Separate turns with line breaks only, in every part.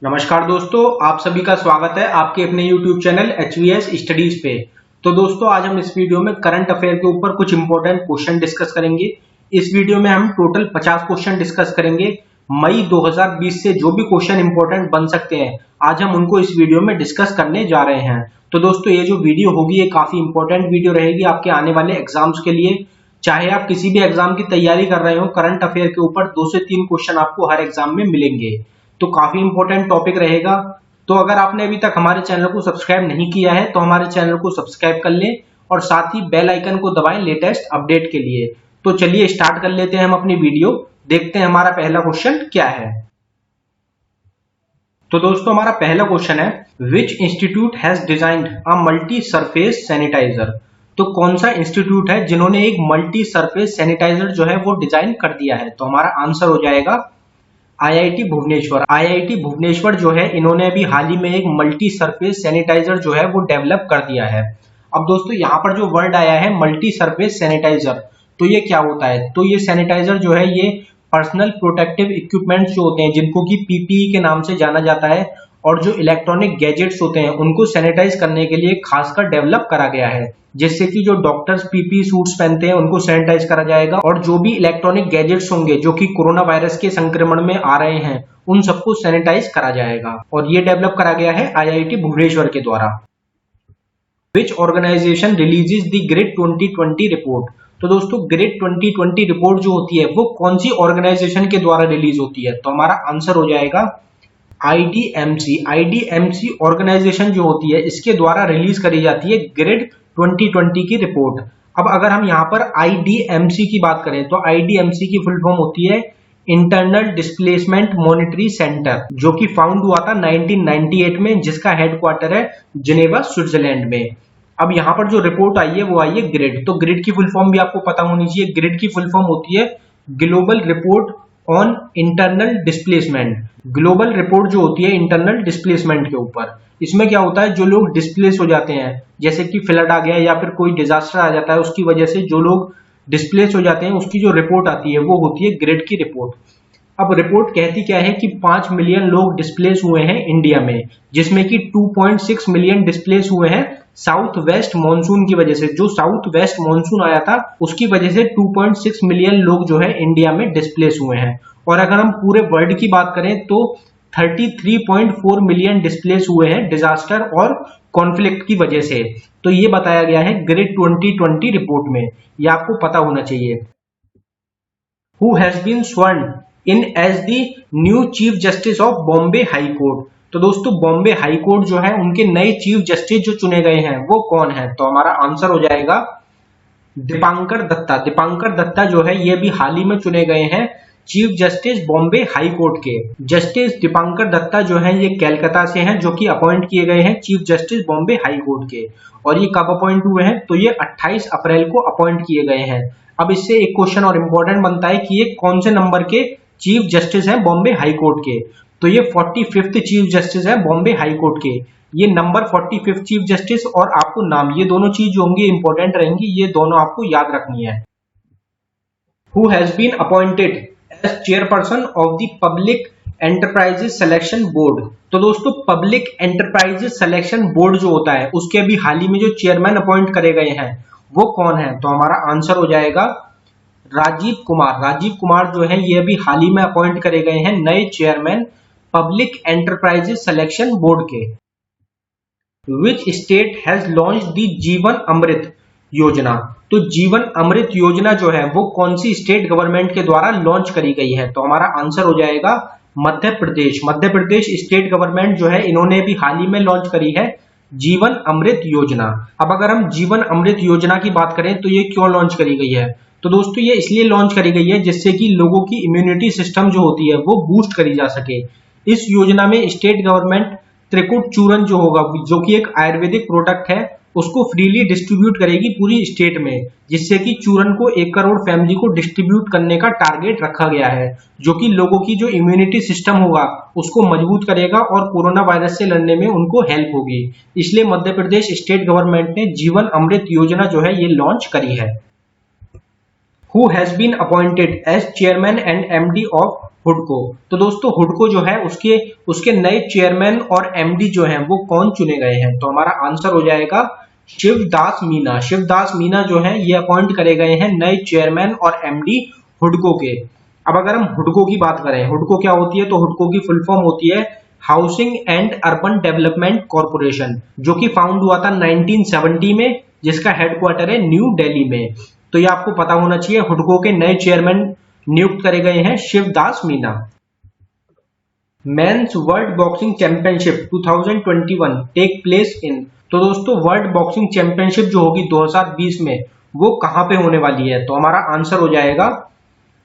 नमस्कार दोस्तों, आप सभी का स्वागत है आपके अपने YouTube चैनल HVS स्टडीज पे। तो दोस्तों, आज हम इस वीडियो में करंट अफेयर के ऊपर कुछ इंपॉर्टेंट क्वेश्चन डिस्कस करेंगे। इस वीडियो में हम टोटल 50 क्वेश्चन डिस्कस करेंगे। मई 2020 से जो भी क्वेश्चन इंपॉर्टेंट बन सकते हैं, आज हम उनको इस वीडियो में डिस्कस करने जा रहे हैं। तो दोस्तों, ये जो वीडियो होगी ये काफी इंपॉर्टेंट वीडियो रहेगी आपके आने वाले एग्जाम्स के लिए। चाहे आप किसी भी एग्जाम की तैयारी कर रहे हो, करंट अफेयर के ऊपर 2 से 3 क्वेश्चन आपको हर एग्जाम में मिलेंगे। तो काफी इंपॉर्टेंट टॉपिक रहेगा। तो अगर आपने अभी तक हमारे चैनल को सब्सक्राइब नहीं किया है तो हमारे चैनल को सब्सक्राइब कर लें और साथ ही बेल आइकन को दबाएं लेटेस्ट अपडेट के लिए। तो चलिए स्टार्ट कर लेते हैं हम अपनी वीडियो। देखते हैं हमारा पहला क्वेश्चन क्या है। तो दोस्तों, हमारा पहला क्वेश्चन है, which institute has designed a multi surface sanitiser. तो कौन सा इंस्टीट्यूट है जिन्होंने एक मल्टी सरफेस सैनिटाइजर जो है वो डिजाइन कर दिया है। तो हमारा आंसर हो जाएगा आईआईटी भुवनेश्वर। आईआईटी भुवनेश्वर जो है, इन्होंने अभी हाल ही में एक मल्टी सरफेस सैनिटाइजर जो है वो डेवलप कर दिया है। अब दोस्तों, यहाँ पर जो वर्ड आया है मल्टी सरफेस सैनिटाइजर, तो ये क्या होता है। तो ये सैनिटाइजर जो है ये पर्सनल प्रोटेक्टिव इक्विपमेंट्स जो होते हैं, जिनको कि पीपीई के नाम से जाना जाता है, और जो इलेक्ट्रॉनिक गैजेट्स होते हैं उनको सैनिटाइज करने के लिए खासकर डेवलप करा गया है। जिससे कि जो डॉक्टर्स पीपी सूट्स पहनते हैं उनको सैनिटाइज करा जाएगा, और जो भी इलेक्ट्रॉनिक गैजेट्स होंगे जो कि कोरोना वायरस के संक्रमण में आ रहे हैं उन सबको सैनिटाइज करा जाएगा। और ये डेवलप करा गया है आईआईटी भुवनेश्वर के द्वारा। Which organisation releases the grid 2020 report. तो दोस्तों, ग्रिड 2020 रिपोर्ट जो होती है वो कौन सी ऑर्गेनाइजेशन के द्वारा रिलीज होती है। तो हमारा आंसर हो जाएगा आईडीएमसी। आईडीएमसी ऑर्गेनाइजेशन जो होती है इसके द्वारा रिलीज करी जाती है ग्रिड 2020 की रिपोर्ट। अब अगर हम यहाँ पर आईडीएमसी की बात करें तो आईडीएमसी की फुल फॉर्म होती है इंटरनल डिस्प्लेसमेंट मॉनिटरी सेंटर, जो कि फाउंड हुआ था 1998 में, जिसका हेडक्वार्टर है जिनेवा स्विट्जरलैंड में। अब यहाँ पर जो रिपोर्ट आई है वो आई है ग्रिड। तो ग्रिड की फुल फॉर्म भी आपको पता होनी चाहिए। ग्रिड की फुल फॉर्म होती है global report on internal displacement. Global report जो होती है इंटरनल डिस्प्लेसमेंट के ऊपर, इसमें क्या होता है, जो लोग डिस्प्लेस हो जाते हैं, जैसे कि फ्लड आ गया या फिर कोई डिजास्टर आ जाता है, उसकी वजह से जो लोग डिस्प्लेस हो जाते हैं उसकी जो रिपोर्ट आती है वो होती है ग्रिड की रिपोर्ट। अब रिपोर्ट कहती क्या है कि 5 मिलियन लोग डिस्प्लेस हुए हैं इंडिया में, जिसमें कि 2.6 मिलियन डिस्प्लेस हुए हैं साउथ वेस्ट मॉनसून की वजह से। जो साउथ वेस्ट मॉनसून आया था उसकी वजह से 2.6 मिलियन लोग जो है इंडिया में डिस्प्लेस हुए हैं। और अगर हम पूरे वर्ल्ड की बात करें तो 33.4 मिलियन डिस्प्लेस हुए हैं डिजास्टर और कॉन्फ्लिक्ट की वजह से। तो ये बताया गया है ग्रिड 2020 रिपोर्ट में, ये आपको पता होना चाहिए। Who has been sworn in as the new chief justice of Bombay high court. तो दोस्तों, बॉम्बे हाई कोर्ट जो है उनके नए चीफ जस्टिस जो चुने गए हैं वो कौन है। तो हमारा आंसर हो जाएगा दीपांकर दत्ता। दीपांकर दत्ता जो है ये भी हाल ही में चुने गए हैं chief justice Bombay high court के। जस्टिस दीपांकर दत्ता जो है ये कैलकाता से हैं, जो कि अपॉइंट किए गए हैं chief justice Bombay high court के। और ये कब अपॉइंट हुए हैं, तो ये 28 अप्रैल को अपॉइंट किए गए हैं। अब इससे एक क्वेश्चन और इंपॉर्टेंट बनता है कि ये कौन से नंबर के चीफ जस्टिस हैं बॉम्बे हाई कोर्ट के। तो ये 45th चीफ जस्टिस है बॉम्बे हाई कोर्ट के। ये नंबर 45th चीफ जस्टिस और आपको नाम, ये दोनों चीज जो होंगी इंपॉर्टेंट रहेंगी, ये दोनों आपको याद रखनी है। Who has been appointed as chairperson of the public enterprises selection board. तो दोस्तों, पब्लिक एंटरप्राइजेस सिलेक्शन बोर्ड जो होता है उसके अभी हाल ही में जो चेयरमैन अपॉइंट करे गए हैं वो कौन है। तो हमारा आंसर हो जाएगा राजीव कुमार। राजीव कुमार जो है ये अभी हाल ही में अपॉइंट करे गए हैं नए chairman public enterprises selection board के। Which state has launch the Jeevan Amrit योजना। तो जीवन अमृत योजना जो है वो कौन सी स्टेट गवर्नमेंट के द्वारा लॉन्च करी गई है। तो हमारा आंसर हो जाएगा मध्य प्रदेश। मध्य प्रदेश स्टेट गवर्नमेंट जो है इन्होंने भी हाल ही में लॉन्च करी है जीवन अमृत योजना। अब अगर हम जीवन अमृत योजना की बात करें तो ये क्यों लॉन्च करी गई है। तो दोस्तों, ये इसलिए लॉन्च करी गई है जिससे कि लोगों की इम्यूनिटी सिस्टम जो होती है वो बूस्ट करी जा सके। इस योजना में स्टेट गवर्नमेंट त्रिकुट चूर्ण जो होगा, जो कि एक आयुर्वेदिक प्रोडक्ट है, उसको फ्रीली डिस्ट्रीब्यूट करेगी पूरी स्टेट में, जिससे कि चूर्ण को 1 करोड़ फैमिली को डिस्ट्रीब्यूट करने का टारगेट रखा गया है, जो कि लोगों की जो इम्यूनिटी सिस्टम होगा उसको मजबूत करेगा और कोरोना वायरस से लड़ने में उनको हेल्प होगी। इसलिए मध्य प्रदेश स्टेट गवर्नमेंट ने जीवन अमृत योजना जो है ये लॉन्च करी है। Who has been appointed as chairman and MD of हुडको। तो दोस्तों हुडको जो है उसके उसके नए चेयरमैन और एमडी जो हैं वो कौन चुने गए हैं? तो हमारा आंसर हो जाएगा शिवदास मीना। शिवदास मीना जो है ये अपॉइंट करे गए हैं नए चेयरमैन और एमडी हुडको के। अब अगर हम हुडको की बात करें, हुडको क्या होती है? तो हुडको की फुल फॉर्म होती है housing and urban development corporation, जो कि फाउंड हुआ था 1970 में, जिसका हेडक्वार्टर है न्यू दिल्ली में। तो ये आपको पता होना चाहिए। हुडको के नए चेयरमैन नियुक्त करे गए हैं Shivdas Meena. Men's world boxing championship 2021 take place in. तो दोस्तों वर्ल्ड बॉक्सिंग चैंपियनशिप जो होगी 2020 में वो कहां पे होने वाली है? तो हमारा आंसर हो जाएगा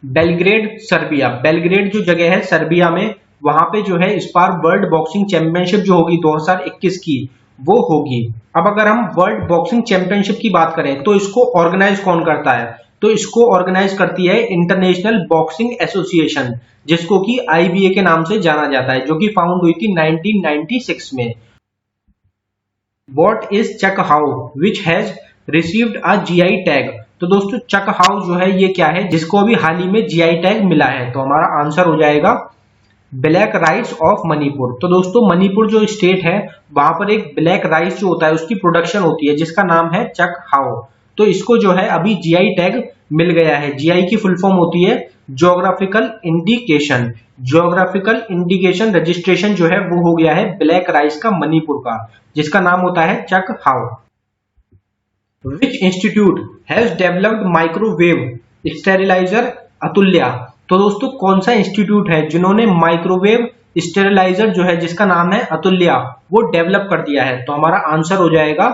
बेलग्रेड, सर्बिया। बेलग्रेड जो जगह है सर्बिया में, वहां पे जो है इस बार वर्ल्ड बॉक्सिंग चैंपियनशिप जो होगी 2021 की वो होगी। अब अगर हम वर्ल्ड बॉक्सिंग चैंपियनशिप की बात करें तो इसको ऑर्गेनाइज कौन करता है? तो इसको ऑर्गेनाइज करती है इंटरनेशनल बॉक्सिंग एसोसिएशन, जिसको कि आईबीए के नाम से जाना जाता है, जो कि फाउंड हुई थी 1996 में। What is Chak how which has received a GI tag. तो दोस्तों चक हाउ जो है ये क्या है जिसको अभी हाल ही में जीआई टैग मिला है? तो हमारा आंसर हो जाएगा ब्लैक राइस ऑफ मणिपुर। तो दोस्तों मणिपुर जो स्टेट है वहां पर एक ब्लैक राइस जो होता है उसकी प्रोडक्शन होती है जिसका नाम है चक हाउ। तो इसको जो है अभी जीआई टैग मिल गया है। जीआई की फुल फॉर्म होती है geographical indication. Geographical indication registration जो है वो हो गया है ब्लैक राइस का मणिपुर का, जिसका नाम होता है चक how. Which institute has developed microwave steriliser Atulya. तो दोस्तों कौन सा इंस्टीट्यूट है जिन्होंने माइक्रोवेव स्टेरिलाइजर जो है जिसका नाम है अतुल्या वो डेवलप कर दिया है? तो हमारा आंसर हो जाएगा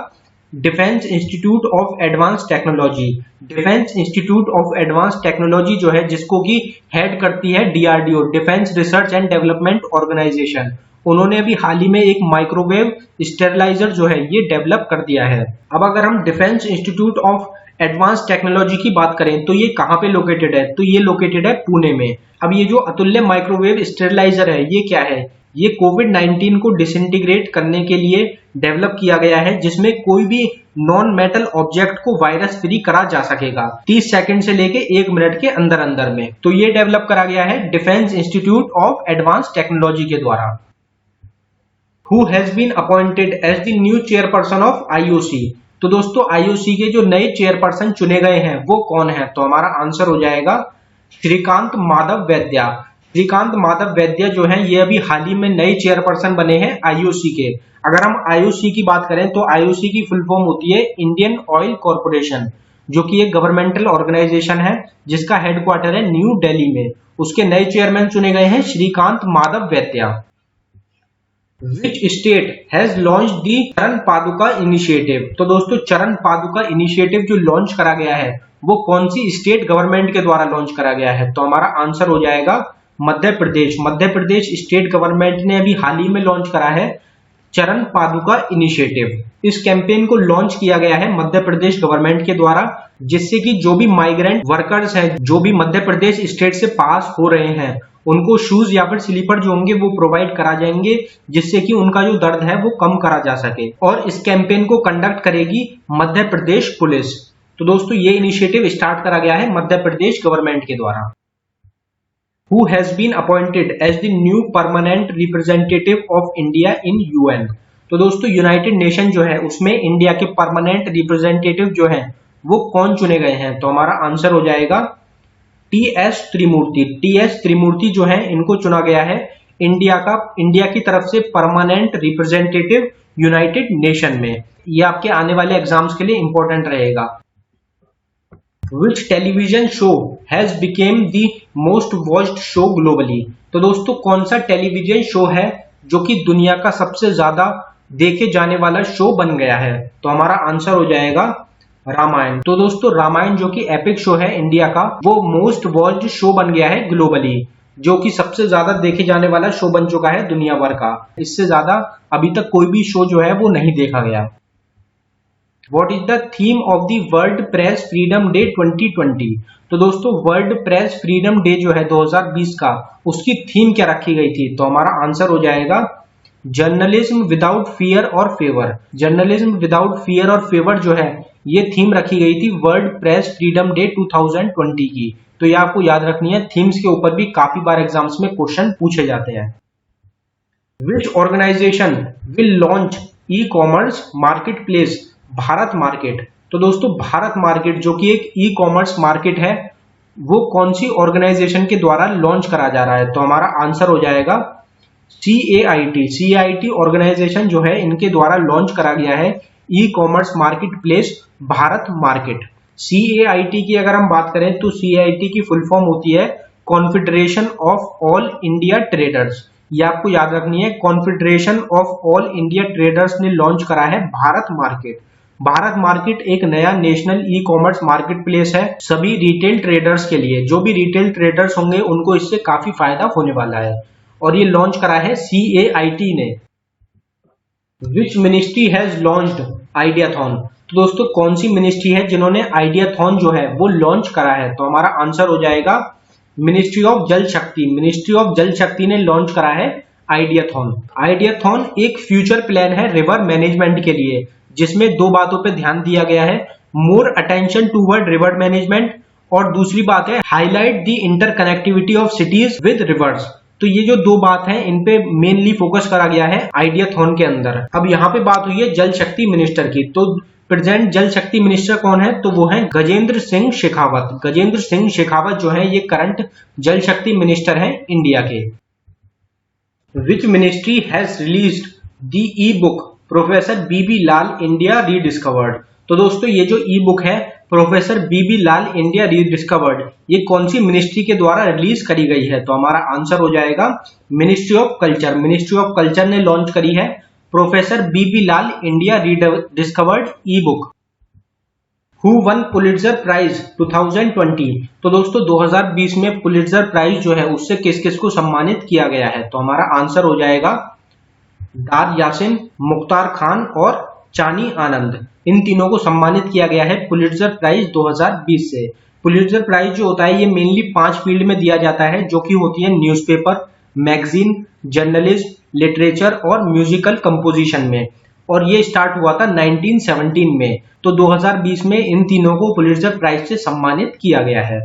defence institute of advance technology. Defence institute of advance technology जो है जिसको की हेड करती है DRDO, defence research and development organisation. उन्होंने अभी हाल ही में एक माइक्रोवेव स्टेरिलाइजर जो है ये डेवलप कर दिया है। अब अगर हम defence institute of advance technology की बात करें तो ये कहाँ पे लोकेटेड है? तो ये लोकेटेड है पुणे में। अब ये जो अतुल्य माइक्रोवेव स्टेरिलाइजर है ये क्या है? ये कोविड-19 को डिसइंटीग्रेट करने के लिए डेवलप किया गया है, जिसमें कोई भी नॉन मेटल ऑब्जेक्ट को वायरस फ्री करा जा सकेगा 30 सेकंड से लेके 1 मिनट के अंदर अंदर में। तो ये डेवलप करा गया है defence institute of advance technology के द्वारा। Who has been appointed as the new chairperson of IOC. तो दोस्तों आईओसी के जो नए चेयरपर्सन चुने गए हैं वो कौन है? तो हमारा आंसर हो जाएगा श्रीकांत माधव वैद्या। श्रीकांत माधव वैद्या जो है ये अभी हाल ही में नए चेयरपर्सन बने हैं आईओसी के। अगर हम आईओसी की बात करें तो आईओसी की फुल फॉर्म होती है इंडियन ऑयल कॉर्पोरेशन, जो कि एक गवर्नमेंटल ऑर्गेनाइजेशन है जिसका हेडक्वार्टर है न्यू दिल्ली में। उसके नए चेयरमैन चुने गए हैं श्रीकांत माधव वैद्या। Which state has launched the चरण पादुका इनिशिएटिव। तो दोस्तों चरण पादुका इनिशिएटिव जो लॉन्च करा गया है वो कौन सी स्टेट गवर्नमेंट के द्वारा लॉन्च करा गया है? तो हमारा आंसर हो जाएगा मध्य प्रदेश। मध्य प्रदेश स्टेट गवर्नमेंट ने अभी हाल ही में लॉन्च करा है चरण पादुका इनिशिएटिव। इस कैंपेन को लॉन्च किया गया है मध्य प्रदेश गवर्नमेंट के द्वारा, जिससे कि जो भी माइग्रेंट वर्कर्स हैं जो भी मध्य प्रदेश स्टेट से पास हो रहे हैं उनको शूज या फिर स्लीपर जो होंगे वो प्रोवाइड करा जाएंगे, जिससे कि उनका जो दर्द है वो कम करा जा सके। और इस कैंपेन को कंडक्ट करेगी मध्य प्रदेश पुलिस। तो दोस्तों ये इनिशिएटिव स्टार्ट करा गया है मध्य प्रदेश गवर्नमेंट के द्वारा। Who has been appointed as the new permanent representative of India in UN। तो दोस्तों यूनाइटेड नेशन जो है उसमें इंडिया के परमानेंट रिप्रेजेंटेटिव जो हैं वो कौन चुने गए हैं? तो हमारा आंसर हो जाएगा टीएस त्रिमूर्ति। टीएस त्रिमूर्ति जो है इनको चुना गया है इंडिया की तरफ से परमानेंट रिप्रेजेंटेटिव यूनाइटेड नेशन में। ये आपके आने वाले एग्जाम्स के लिए इंपॉर्टेंट रहेगा। Which television show has become the most watched show globally। तो दोस्तों कौन सा टेलीविजन शो है जो कि दुनिया का सबसे ज्यादा देखे जाने वाला शो बन गया है? तो हमारा आंसर हो जाएगा रामायण। तो दोस्तों रामायण जो कि एपिक शो है इंडिया का वो मोस्ट वॉच्ड शो बन गया है ग्लोबली, जो कि सबसे ज्यादा देखे जाने वाला शो बन चुका है दुनिया भर का। इससे ज्यादा अभी तक कोई भी शो जो है वो नहीं देखा गया। What is the theme of the World Press Freedom Day 2020। तो दोस्तों वर्ल्ड प्रेस फ्रीडम डे जो है 2020 का उसकी थीम क्या रखी गई थी? तो हमारा आंसर हो जाएगा जर्नलिज्म विदाउट फियर और फेवर। जर्नलिज्म विदाउट फियर और फेवर जो है ये थीम रखी गई थी वर्ल्ड प्रेस फ्रीडम डे 2020 की। तो ये आपको याद रखनी है, थीम्स के ऊपर भी काफी बार एग्जाम्स में क्वेश्चन पूछे जाते हैं। Which organisation will launch e commerce market place Bharat market. तो दोस्तों भारत मार्केट जो कि एक ई कॉमर्स मार्केट है, वो कौन सी ऑर्गेनाइजेशन के द्वारा लॉन्च करा जा रहा है? तो हमारा आंसर हो जाएगा CAIT। CAIT ऑर्गेनाइजेशन जो है इनके द्वारा लॉन्च करा गया है ई commerce market place Bharat market. CAIT की अगर हम बात करें तो CAIT की फुल फॉर्म होती है confederation of all India traders. ये आपको याद रखनी है, confederation of all India traders ने लॉन्च करा है भारत मार्केट। भारत मार्केट एक नया national e commerce market place है सभी रिटेल ट्रेडर्स के लिए। जो भी रिटेल ट्रेडर्स होंगे उनको इससे काफी फायदा होने वाला है, और ये लॉन्च करा है CAIT ने। Which ministry has launched ideathon. तो दोस्तों कौन सी मिनिस्ट्री है जिन्होंने आइडियाथॉन जो है वो लॉन्च करा है? तो हमारा आंसर हो जाएगा मिनिस्ट्री ऑफ जल शक्ति। मिनिस्ट्री ऑफ जल शक्ति ने लॉन्च करा है आइडियाथॉन। आइडियाथॉन एक फ्यूचर प्लान है रिवर मैनेजमेंट के लिए, जिसमें दो बातों पे ध्यान दिया गया है, more attention toward river management, और दूसरी बात है highlight the interconnectivity of cities with reverse. तो ये जो दो बात है इन पे मेनली फोकस करा गया है आइडियाथॉन के अंदर। अब यहाँ पे बात हुई है जल शक्ति मिनिस्टर की, तो प्रेजेंट जल शक्ति मिनिस्टर कौन है? तो वो है गजेंद्र सिंह शेखावत। गजेंद्र सिंह शेखावत जो है ये करंट जल शक्ति मिनिस्टर है इंडिया के। Which ministry has released the E book professor BB Lal India rediscovered. तो दोस्तों ये जो ई बुक है professor BB Lal India rediscovered, ये कौन सी मिनिस्ट्री के द्वारा रिलीज करी गई है? तो हमारा आंसर हो जाएगा ministry of culture. Ministry of culture ने लॉन्च करी है professor BB Lal India rediscovered e book. Who won Pulitzer prize 2020। तो दोस्तों 2020 में पुलिट्जर प्राइज जो है उससे किस किस को सम्मानित किया गया है? तो हमारा आंसर हो जाएगा दार यासिन, मुख्तार खान और चानी आनंद। इन तीनों को सम्मानित किया गया है पुलिट्जर प्राइज 2020 से। पुलिट्जर प्राइज जो होता है ये मेनली 5 फील्ड में दिया जाता है, जो कि होती है न्यूज़पेपर, मैगजीन, जर्नलिज्म, लिटरेचर और म्यूजिकल कंपोजिशन में। और ये स्टार्ट हुआ था 1917 में। तो 2020 में इन तीनों को पुलिट्जर प्राइज से सम्मानित किया गया है।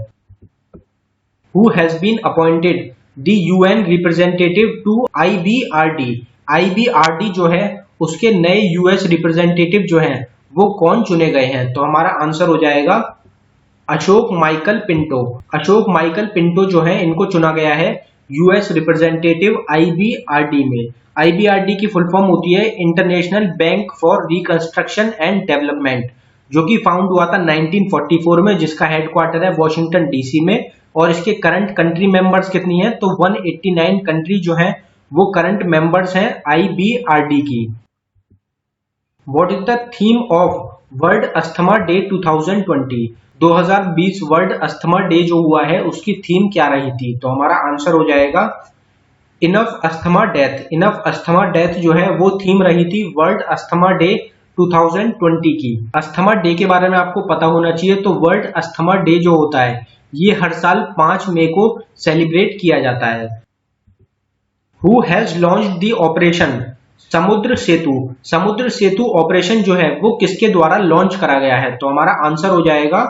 Who has been appointed the UN representative to IBRD। IBRD जो है उसके नए US रिप्रेजेंटेटिव जो हैं वो कौन चुने गए हैं? तो हमारा आंसर हो जाएगा Ashok Michael Pinto. Ashok Michael Pinto जो है इनको चुना गया है US रिप्रेजेंटेटिव IBRD में। IBRD की फुल फॉर्म होती है international bank for reconstruction and development, जो कि फाउंड हुआ था 1944 में, जिसका हेडक्वार्टर है वॉशिंगटन DC में। और इसके करंट कंट्री मेंबर्स कितनी है? तो 189 कंट्री जो है वो करंट मेंबर्स हैं IBRD की। What is the theme of world asthma day 2020। 2020 world asthma day जो हुआ है उसकी थीम क्या रही थी? तो हमारा आंसर हो जाएगा enough asthma death. Enough asthma death जो है वो थीम रही थी वर्ल्ड अस्थमा डे 2020 की। अस्थमा डे के बारे में आपको पता होना चाहिए। तो वर्ल्ड अस्थमा डे जो होता है ये हर साल 5 मई को सेलिब्रेट किया जाता है। Who has launched the operation समुद्र सेतु। समुद्र सेतु ऑपरेशन जो है वो किसके द्वारा लॉन्च करा गया है? तो हमारा आंसर हो जाएगा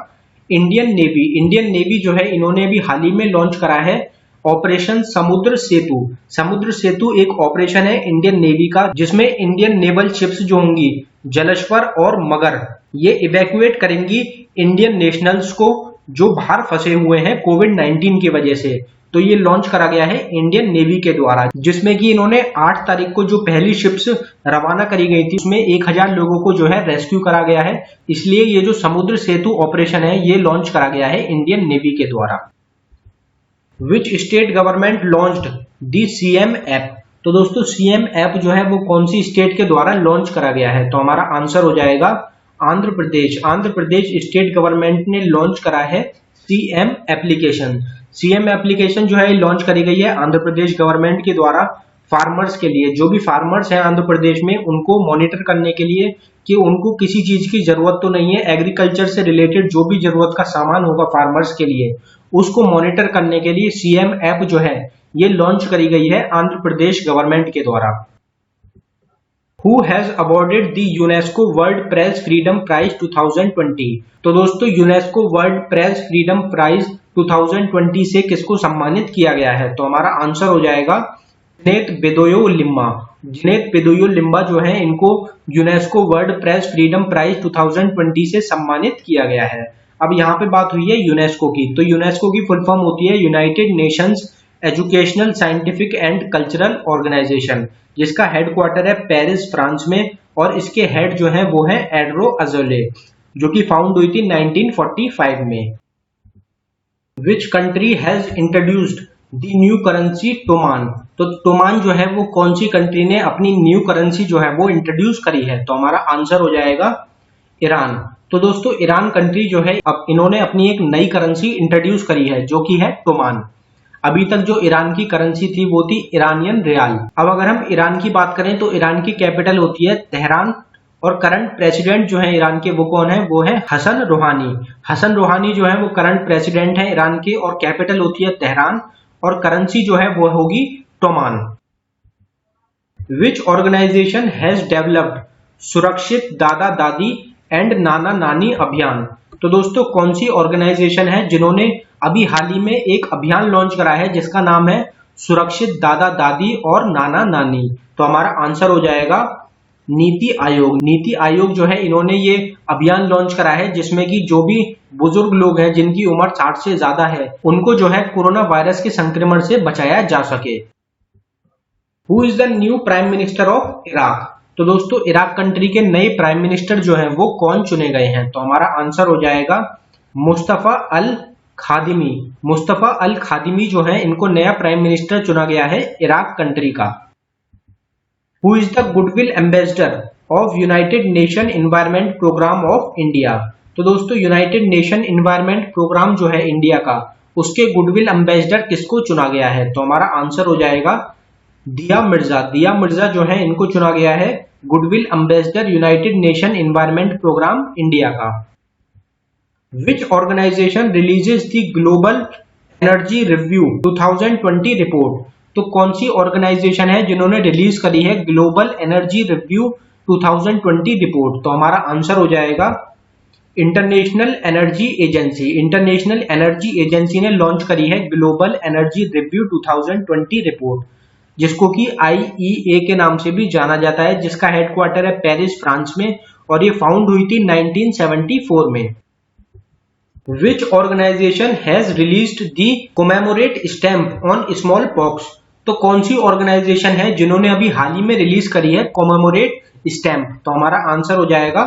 इंडियन नेवी। इंडियन नेवी जो है इन्होंने भी हाल ही में लॉन्च करा है ऑपरेशन समुद्र सेतु। समुद्र सेतु एक ऑपरेशन है इंडियन नेवी का, जिसमें इंडियन नेवल शिप्स जो होंगी जलश्वर और मगर, ये इवैक्यूएट करेंगी इंडियन नेशनल्स को जो बाहर फंसे हुए हैं कोविड-19 की वजह से। तो ये लॉन्च करा गया है इंडियन नेवी के द्वारा, जिसमें कि इन्होंने 8 तारीख को जो पहली शिप्स रवाना करी गई थी उसमें 1000 लोगों को जो है रेस्क्यू करा गया है। इसलिए ये जो समुद्र सेतु ऑपरेशन है ये लॉन्च करा गया है इंडियन नेवी के द्वारा। Which state government launched the CM app. तो दोस्तों CM ऐप जो है वो कौन सी स्टेट के द्वारा लॉन्च करा गया है? तो हमारा आंसर हो जाएगा आंध्र प्रदेश। आंध्र प्रदेश स्टेट गवर्नमेंट ने लॉन्च करा है CM एप्लीकेशन। CM एप्लीकेशन जो है लॉन्च करी गई है आंध्र प्रदेश गवर्नमेंट के द्वारा फार्मर्स के लिए। जो भी फार्मर्स हैं आंध्र प्रदेश में उनको मॉनिटर करने के लिए कि उनको किसी चीज की जरूरत तो नहीं है, एग्रीकल्चर से रिलेटेड जो भी जरूरत का सामान होगा फार्मर्स के लिए उसको मॉनिटर करने के लिए CM ऐप जो है ये लॉन्च करी गई है आंध्र प्रदेश गवर्नमेंट के द्वारा। Who has awarded the UNESCO World Press Freedom Prize 2020? तो दोस्तों UNESCO world press freedom prize 2020 से किसको सम्मानित किया गया है? तो हमारा आंसर हो जाएगा जिनेत बेदोयो लिम्बा। जिनेत बेदोयो लिम्बा जो है इनको UNESCO world press freedom prize 2020 से सम्मानित किया गया है। अब यहाँ पे बात हुई है यूनेस्को की, तो यूनेस्को की फुल फॉर्म होती है United Nations educational scientific and cultural organisation, जिसका हेडक्वार्टर है पेरिस फ्रांस में, और इसके हेड जो है वो है एड्रो अजोले, जो कि फाउंड हुई थी 1945 में। Which country has introduced the new currency toman? तो टोमान जो है वो कौन सी कंट्री ने अपनी न्यू करेंसी जो है वो इंट्रोड्यूस करी है? तो हमारा आंसर हो जाएगा ईरान। तो दोस्तों ईरान कंट्री जो है अब इन्होंने अपनी एक नई करेंसी इंट्रोड्यूस करी है जो कि है टोमान। अभी तक जो ईरान की करेंसी थी वो थी ईरानियन रियाल। अब अगर हम ईरान की बात करें तो ईरान की कैपिटल होती है तेहरान, और करंट प्रेसिडेंट जो है ईरान के वो कौन है? वो है हसन रोहानी। हसन रोहानी जो है वो करंट प्रेसिडेंट है ईरान के, और कैपिटल होती है तेहरान, और करेंसी जो है वो होगी टोमान। विच ऑर्गेनाइजेशन हैज डेवलप्ड सुरक्षित दादा दादी एंड नाना नानी अभियान? तो दोस्तों कौन सी ऑर्गेनाइजेशन है जिन्होंने अभी हाल ही में एक अभियान लॉन्च करा है जिसका नाम है सुरक्षित दादा दादी और नाना नानी? तो हमारा आंसर हो जाएगा नीति आयोग। नीति आयोग जो है इन्होंने ये अभियान लॉन्च करा है जिसमें कि जो भी बुजुर्ग लोग हैं जिनकी उम्र 60 से ज्यादा है उनको जो है कोरोना वायरस के संक्रमण से बचाया जा सके। Who is the new prime minister of Iraq? तो दोस्तों इराक कंट्री के नए प्राइम मिनिस्टर जो है वो कौन चुने गए हैं? तो हमारा आंसर हो जाएगा मुस्तफा अल खादिमी। मुस्तफा अल खादिमी जो है इनको नया प्राइम मिनिस्टर चुना गया है इराक कंट्री का। Who is the goodwill ambassador of United Nation environment programme of India? तो दोस्तों यूनाइटेड नेशन एनवायरनमेंट प्रोग्राम जो है इंडिया का, उसके गुडविल एम्बेसडर किसको चुना गया है? तो हमारा आंसर हो जाएगा दिया मिर्जा। दिया मिर्जा जो है इनको चुना गया है goodwill ambassador United Nation environment programme India का। Which organization releases the Global Energy Review 2020 report? तो कौन सी ऑर्गेनाइजेशन है जिन्होंने रिलीज करी है ग्लोबल एनर्जी रिव्यू 2020 रिपोर्ट? तो हमारा आंसर हो जाएगा international energy agency. International energy agency ने लॉन्च करी है ग्लोबल एनर्जी रिव्यू 2020 रिपोर्ट, जिसको कि IEA के नाम से भी जाना जाता है, जिसका हेडक्वार्टर है पेरिस फ्रांस में, और ये फाउंड हुई थी 1974 में। Which organization has released the commemorate stamp on smallpox? तो कौन सी ऑर्गेनाइजेशन है जिन्होंने अभी हाल ही में रिलीज करी है कोमेमोरेट स्टैम्प? तो हमारा आंसर हो जाएगा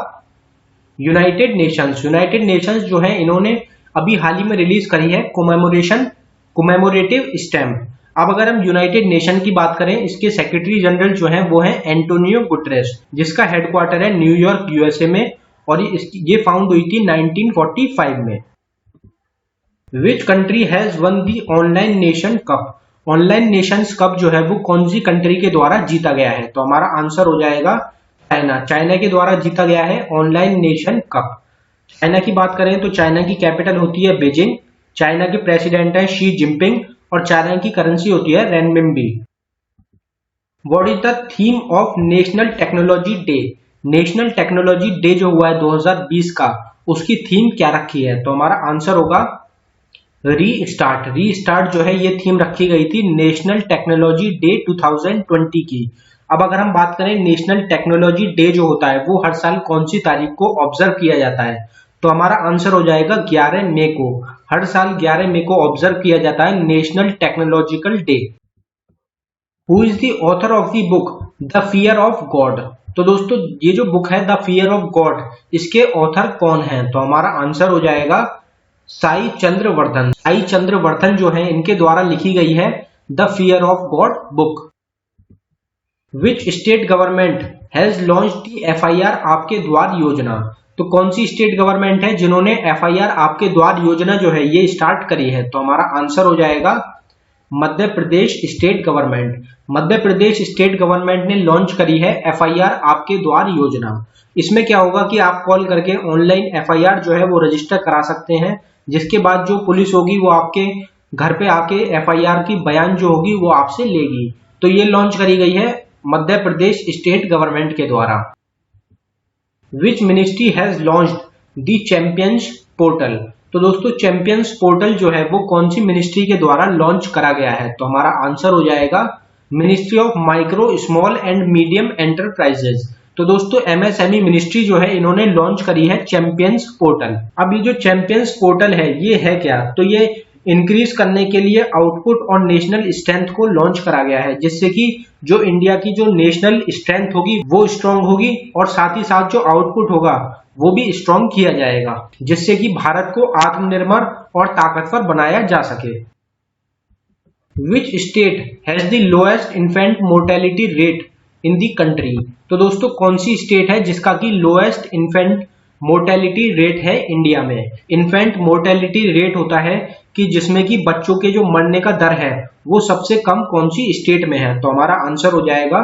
यूनाइटेड नेशंस। यूनाइटेड नेशंस जो है इन्होंने अभी हाल ही में रिलीज करी है कोमेमोरेटिव स्टैम्प। अब अगर हम यूनाइटेड नेशन की बात करें, इसके सेक्रेटरी जनरल जो है वो है एंटोनियो गुटरेस, जिसका हेडक्वार्टर है न्यूयॉर्क USA में, और ये फाउंड हुई थी 1945 में। Which country has one the online nation cup? Online Nations cup जो है वो कौन सी कंट्री के द्वारा जीता गया है? तो हमारा आंसर हो जाएगा चाइना। चाइना के द्वारा जीता गया है ऑनलाइन नेशन कप। चाइना की बात करें तो चाइना की कैपिटल होती है बीजिंग, चाइना के प्रेसिडेंट है शी जिनपिंग, और चाइना की करेंसी होती है renminbi. What is the theme of national technology day? National technology day जो हुआ है 2020 का, उसकी थीम क्या रखी है? तो हमारा आंसर होगा रीस्टार्ट। रीस्टार्ट जो है ये थीम रखी गई थी नेशनल टेक्नोलॉजी डे 2020 की। अब अगर हम बात करें नेशनल टेक्नोलॉजी डे जो होता है वो हर साल कौन सी तारीख को ऑब्जर्व किया जाता है? तो हमारा आंसर हो जाएगा 11 मई को। हर साल 11 मई को ऑब्जर्व किया जाता है national technological day. Who is the author of the book the fear of God? तो दोस्तों ये जो बुक है द फियर ऑफ गॉड, इसके ऑथर कौन है? तो हमारा आंसर हो जाएगा साई चंद्रवर्धन। साई चंद्रवर्धन जो है इनके द्वारा लिखी गई है the fear of God book. Which state government has launch the FIR आपके द्वार योजना? तो कौन सी स्टेट गवर्नमेंट है जिन्होंने FIR आपके द्वार योजना जो है ये स्टार्ट करी है? तो हमारा आंसर हो जाएगा Madhya Pradesh state government. Madhya Pradesh state government ने लॉन्च करी है FIR आपके द्वार योजना। इसमें क्या होगा कि आप कॉल करके ऑनलाइन FIR जो है वो रजिस्टर करा सकते हैं, जिसके बाद जो पुलिस होगी वो आपके घर पे आके FIR की बयान जो होगी वो आपसे लेगी। तो ये लॉन्च करी गई है मध्य प्रदेश स्टेट गवर्नमेंट के द्वारा। Which ministry has launched the champions portal, तो दोस्तों चैंपियंस पोर्टल जो है वो कौन सी मिनिस्ट्री के द्वारा लॉन्च करा गया है, तो हमारा आंसर हो जाएगा ministry of micro small and medium enterprises. तो दोस्तों एमएसएमई मिनिस्ट्री जो है इन्होंने लॉन्च करी है चैंपियंस पोर्टल। अब ये जो चैंपियंस पोर्टल है ये है क्या, तो ये इंक्रीज करने के लिए आउटपुट और नेशनल स्ट्रेंथ को लॉन्च करा गया है, जिससे कि जो इंडिया की जो नेशनल स्ट्रेंथ होगी वो स्ट्रांग होगी और साथ ही साथ जो आउटपुट होगा वो भी स्ट्रांग किया जाएगा, जिससे कि भारत को आत्मनिर्भर और ताकतवर बनाया जा सके। विच state has the lowest infant mortality rate in the country, तो दोस्तों कौन सी स्टेट है जिसका की लोएस्ट इन्फेंट मोर्टेलिटी रेट है इंडिया में। इन्फेंट मोर्टेलिटी रेट होता है कि जिसमें कि बच्चों के जो मरने का दर है वो सबसे कम कौन सी स्टेट में है, तो हमारा आंसर हो जाएगा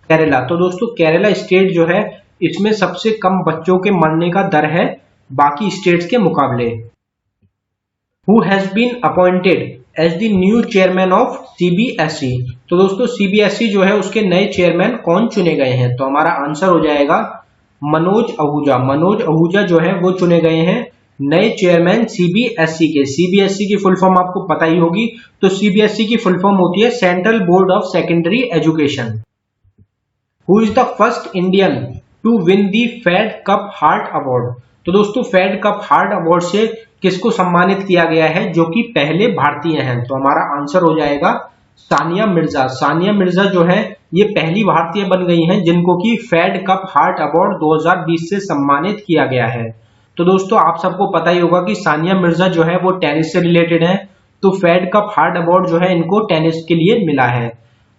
केरला। तो दोस्तों केरला स्टेट जो है इसमें सबसे कम बच्चों के मरने का दर है बाकी स्टेट्स के मुकाबले। Who has been appointed as the new chairman of CBSE, तो दोस्तों सीबीएसई जो है उसके नए चेयरमैन कौन चुने गए हैं, तो हमारा आंसर हो जाएगा मनोज आहूजा। मनोज आहूजा जो है वो चुने गए हैं नए चेयरमैन सीबीएसई के। सीबीएसई की फुल फॉर्म आपको पता ही होगी, तो सीबीएसई की फुल फॉर्म होती है central board of secondary education. Who is the first Indian to win the Fed Cup Heart award, तो दोस्तों फेड कप हार्ट अवार्ड से किसको सम्मानित किया गया है जो कि पहले भारतीय हैं, तो हमारा आंसर हो जाएगा सानिया मिर्जा। सानिया मिर्जा जो है ये पहली भारतीय बन गई हैं जिनको कि फेड कप हार्ट अवार्ड 2020 से सम्मानित किया गया है। तो दोस्तों आप सबको पता ही होगा कि सानिया मिर्जा जो है वो टेनिस से रिलेटेड है, तो फेड कप हार्ट अवार्ड जो है इनको टेनिस के लिए मिला है।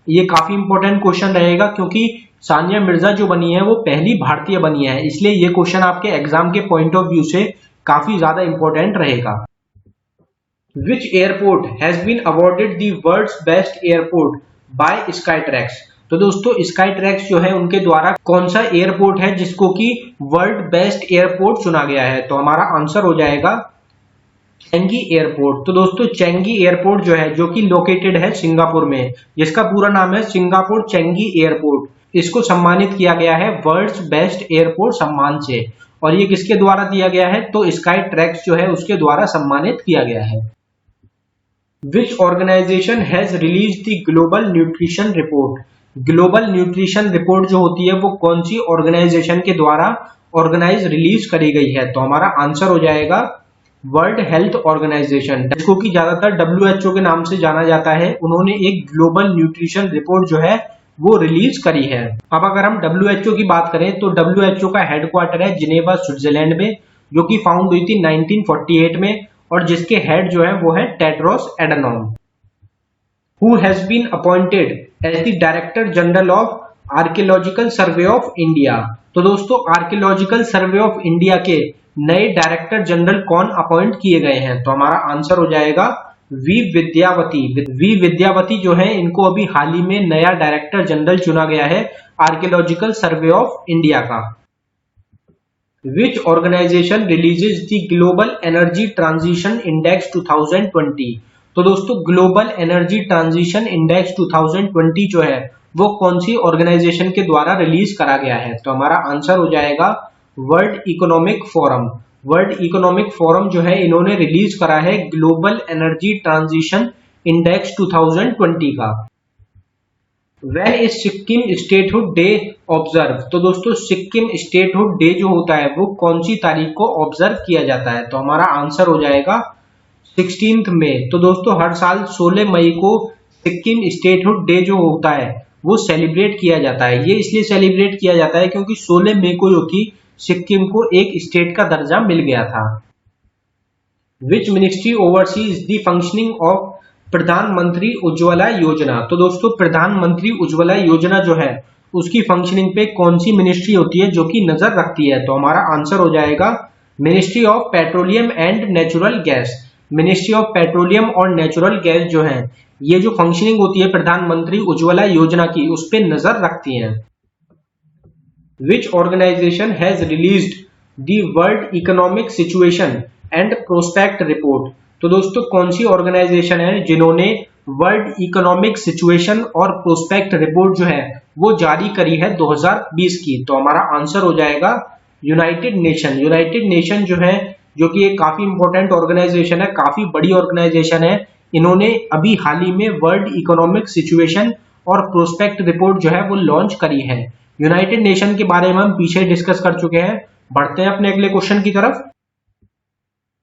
ये काफी इंपॉर्टेंट क्वेश्चन रहेगा क्योंकि सानिया मिर्जा जो बनी है वो पहली भारतीय बनी है, इसलिए ये क्वेश्चन आपके एग्जाम के पॉइंट ऑफ व्यू से काफी ज्यादा इंपॉर्टेंट रहेगा। Which airport has been awarded the world's best airport by Skytrax, तो दोस्तों स्काईट्रैक्स जो है उनके द्वारा कौन सा एयरपोर्ट है जिसको कि वर्ल्ड बेस्ट एयरपोर्ट चुना गया है, तो हमारा आंसर हो जाएगा चेंगी एयरपोर्ट। तो दोस्तों चेंगी एयरपोर्ट जो है जो कि लोकेटेड है सिंगापुर में, जिसका पूरा नाम है सिंगापुर चेंगी एयरपोर्ट, इसको सम्मानित किया गया है वर्ल्ड्स बेस्ट एयरपोर्ट सम्मान से। और ये किसके द्वारा दिया गया है, तो स्काईट्रैक्स जो है उसके द्वारा सम्मानित किया गया है। Which organisation has release the global nutrition report, global nutrition report जो होती है वो कौन सी ऑर्गेनाइजेशन के द्वारा ऑर्गेनाइज रिलीज करी गई है, तो हमारा आंसर हो जाएगा वर्ल्ड हेल्थ ऑर्गेनाइजेशन, जिसको कि ज्यादातर WHO के नाम से जाना जाता है। उन्होंने एक ग्लोबल न्यूट्रिशन रिपोर्ट जो है वो रिलीज करी है। अब अगर हम WHO की बात करें तो WHO का हेडक्वार्टर है जिनेवा स्विट्जरलैंड में, जो कि फाउंड हुई थी 1948 में, और जिसके हेड जो है वो है Tedros Adhanom. Who has been appointed as the director general of archaeological survey of India, तो दोस्तों आर्कियोलॉजिकल सर्वे ऑफ इंडिया के नए डायरेक्टर जनरल कौन अपॉइंट किए गए हैं, तो हमारा आंसर हो जाएगा वी विद्यावती। वी विद्यावती जो है इनको अभी हाल ही में नया डायरेक्टर जनरल चुना गया है आर्कियोलॉजिकल सर्वे ऑफ इंडिया का। Which organisation releases the global energy transition index 2020, तो दोस्तों ग्लोबल एनर्जी ट्रांजिशन इंडेक्स 2020 जो है वो कौन सी ऑर्गेनाइजेशन के द्वारा रिलीज करा गया है, तो हमारा आंसर हो जाएगा world economic forum. World economic forum जो है इन्होंने रिलीज करा है ग्लोबल एनर्जी ट्रांजिशन इंडेक्स 2020 का। When is Sikkim statehood day observe, तो दोस्तों सिक्किम स्टेटहुड डे जो होता है वो कौन सी तारीख को ऑब्जर्व किया जाता है, तो हमारा आंसर हो जाएगा 16 मई। तो दोस्तों हर साल 16 मई को सिक्किम स्टेटहुड डे जो होता है वो सेलिब्रेट किया जाता है। ये इसलिए सेलिब्रेट किया जाता है क्योंकि 16 मई को जो थी सिक्किम को एक स्टेट का दर्जा मिल गया था। Which ministry overseas the functioning of प्रधानमंत्री उज्ज्वला योजना, तो दोस्तों प्रधानमंत्री उज्ज्वला योजना जो है उसकी फंक्शनिंग पे कौन सी मिनिस्ट्री होती है जो कि नजर रखती है, तो हमारा आंसर हो जाएगा ministry of petroleum and natural gas. Ministry of petroleum और नेचुरल गैस जो है ये जो फंक्शनिंग होती है प्रधानमंत्री उज्ज्वला योजना की उस पर नजर रखती है। Which organisation has released the world economic situation and prospect report, तो दोस्तों कौन सी ऑर्गेनाइजेशन है जिन्होंने वर्ल्ड इकोनॉमिक सिचुएशन और प्रोस्पेक्ट रिपोर्ट जो है वो जारी करी है 2020 की। तो हमारा आंसर हो जाएगा यूनाइटेड नेशन। यूनाइटेड नेशन जो है, जो कि एक काफी इंपॉर्टेंट ऑर्गेनाइजेशन है, काफी बड़ी ऑर्गेनाइजेशन है, इन्होंने अभी हाल ही में वर्ल्ड इकोनॉमिक सिचुएशन और प्रोस्पेक्ट रिपोर्ट जो है वो लॉन्च करी है। यूनाइटेड नेशन के बारे में हम पीछे डिस्कस कर चुके हैं। बढ़ते हैं अपने अगले क्वेश्चन की तरफ।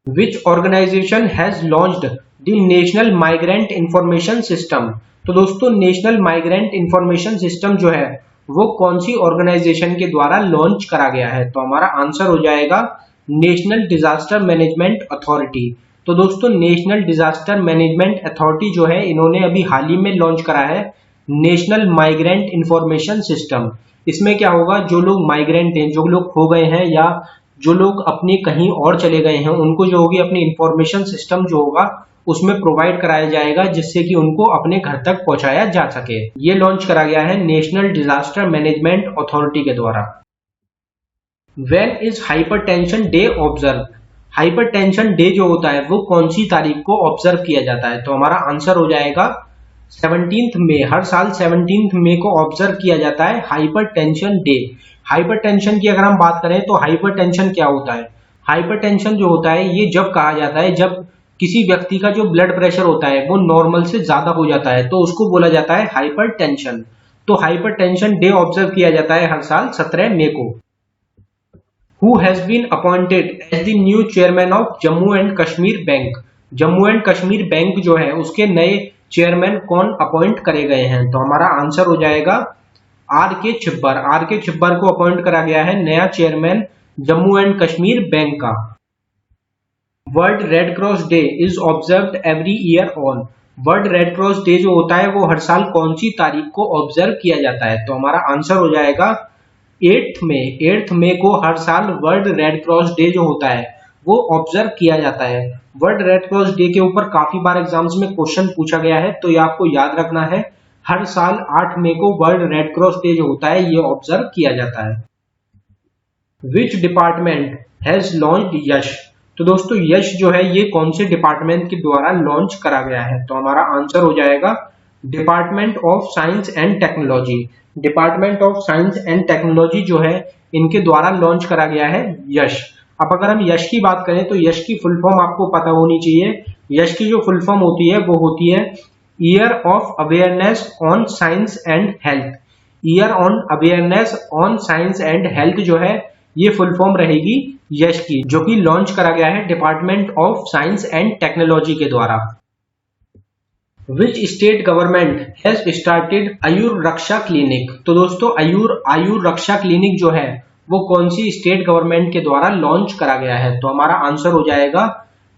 Which organisation has launched the national migrant information system. तो दोस्तों नेशनल माइग्रेंट इंफॉर्मेशन सिस्टम जो है वो कौन सी ऑर्गेनाइजेशन के द्वारा लॉन्च करा गया है? तो हमारा आंसर हो जाएगा नेशनल डिजास्टर मैनेजमेंट अथॉरिटी। तो दोस्तों नेशनल डिजास्टर मैनेजमेंट अथॉरिटी जो है, इन्होंने अभी हाल ही में लॉन्च करा है नेशनल माइग्रेंट इंफॉर्मेशन सिस्टम। इसमें क्या होगा, जो लोग माइग्रेंट हैं, जो लोग खो गए हैं या जो लोग अपने कहीं और चले गए हैं, उनको जो होगी अपनी इंफॉर्मेशन सिस्टम जो होगा उसमें प्रोवाइड कराया जाएगा, जिससे कि उनको अपने घर तक पहुंचाया जा सके। ये लॉन्च करा गया है नेशनल डिजास्टर मैनेजमेंट अथॉरिटी के द्वारा। When is hypertension day observe. Hypertension day जो होता है वो कौन सी तारीख को ऑब्जर्व किया जाता है? तो हमारा आंसर हो जाएगा 17 मई। हर साल 17 मई को ऑब्जर्व किया जाता है हाइपरटेंशन डे। हाइपरटेंशन की अगर हम बात करें तो हाइपरटेंशन क्या होता है? हाइपरटेंशन जो होता है ये जब कहा जाता है जब किसी व्यक्ति का जो ब्लड प्रेशर होता है वो नॉर्मल से ज्यादा हो जाता है, तो उसको बोला जाता है हाइपरटेंशन। तो हाइपरटेंशन डे ऑब्जर्व किया जाता है हर साल 17 मई को। Who has been appointed as the new chairman of Jammu and Kashmir bank. Jammu and Kashmir bank जो है उसके नए चेयरमैन कौन अपॉइंट करे गए हैं? तो हमारा आंसर हो जाएगा आर के छिब्बर। आर के छिब्बर को अपॉइंट करा गया है नया chairman Jammu and Kashmir bank का। World red cross day is observed every year on. World red cross day जो होता है वो हर साल कौन सी तारीख को ऑब्जर्व किया जाता है? तो हमारा आंसर हो जाएगा 8 मई। 8 मई को हर साल वर्ल्ड रेड क्रॉस डे जो होता है वो ऑब्जर्व किया जाता है। वर्ल्ड रेड क्रॉस डे के ऊपर काफी बार एग्जाम्स में क्वेश्चन पूछा गया है, तो ये आपको याद रखना है। हर साल 8 मई को वर्ल्ड रेड क्रॉस डे जो होता है ये ऑब्जर्व किया जाता है। विच डिपार्टमेंट हैज लॉन्च्ड यश। तो दोस्तों यश जो है ये कौन से डिपार्टमेंट के द्वारा लॉन्च करा गया है? तो हमारा आंसर हो जाएगा department of science and technology. Department of science and technology जो है इनके द्वारा लॉन्च करा गया है यश। अब अगर हम यश की बात करें तो यश की फुल फॉर्म आपको पता होनी चाहिए। यश की जो फुल फॉर्म होती है वो होती है year of awareness on science and health. Year on awareness on science and health जो है ये फुल फॉर्म रहेगी यश की, जो कि लॉन्च करा गया है department of science and technology के द्वारा। Which state government has started Ayur Raksha clinic. तो दोस्तों आयुर रक्षा क्लिनिक जो है वो कौन सी स्टेट गवर्नमेंट के द्वारा लॉन्च करा गया है? तो हमारा आंसर हो जाएगा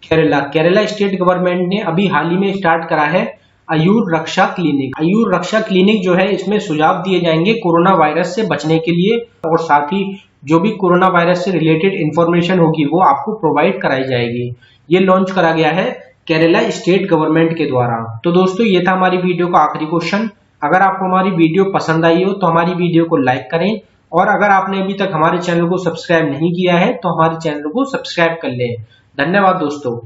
केरला। केरला स्टेट गवर्नमेंट ने अभी हाल ही में स्टार्ट करा है आयुर रक्षा क्लिनिक। आयुर रक्षा क्लिनिक जो है इसमें सुझाव दिए जाएंगे कोरोना वायरस से बचने के लिए, और साथ ही जो भी कोरोना वायरस से रिलेटेड इंफॉर्मेशन होगी वो आपको प्रोवाइड कराई जाएगी। ये लॉन्च करा गया है केरला स्टेट गवर्नमेंट के द्वारा। तो दोस्तों ये था हमारी वीडियो का आखिरी क्वेश्चन। अगर आपको हमारी वीडियो पसंद आई हो तो हमारी वीडियो को लाइक करें, और अगर आपने अभी तक हमारे चैनल को सब्सक्राइब नहीं किया है तो हमारे चैनल को सब्सक्राइब कर लें। धन्यवाद दोस्तों।